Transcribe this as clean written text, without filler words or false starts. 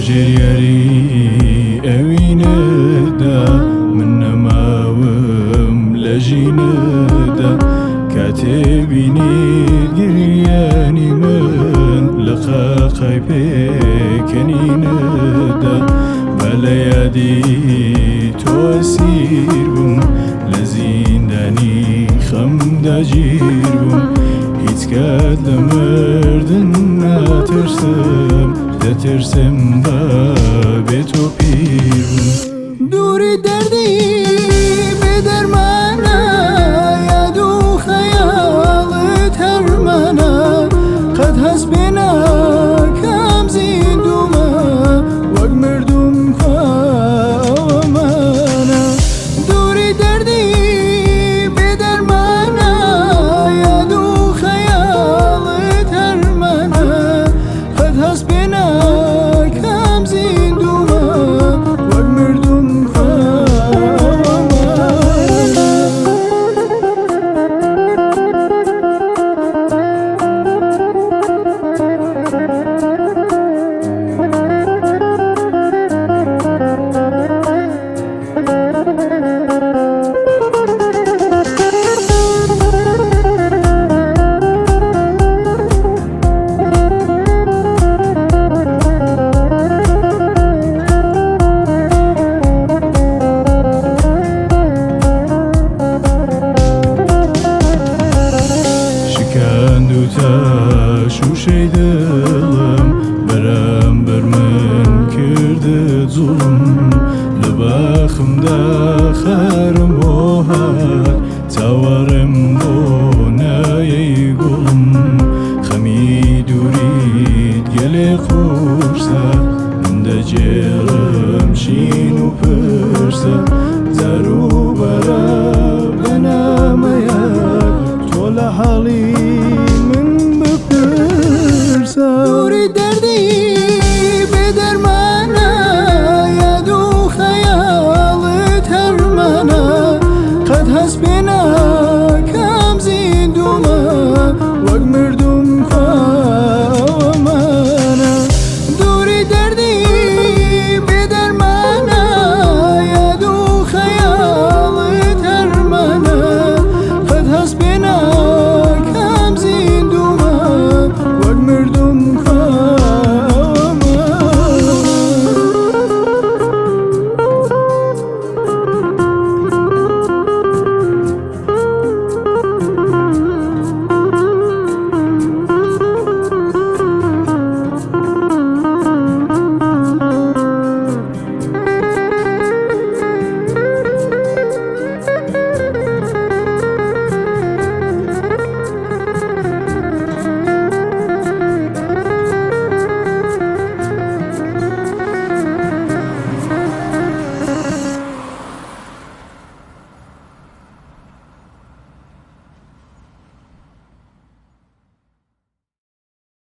جيري اويندا من نماوم لجيندا كاتبيني قرياني من لقاقي بيكني ندا بليادي توسير بم لزينداني خمدا جير بم هيت كاد لمردن ترسم دا بتو پیر دوری دردی به درمانا یاد و خیالت هر مانا قد حسبنا کم زیندوما وگ مردم خوامانا دوری دردی به درمانا یاد و خیالت هر مانا قد حسبنا شوشي دلم برامبر من کرد ظلم لباخم دا خارم بوهات تاورم بو نايي قلم خمي دوريد قلي خورسا من دا جيرم شينو برسا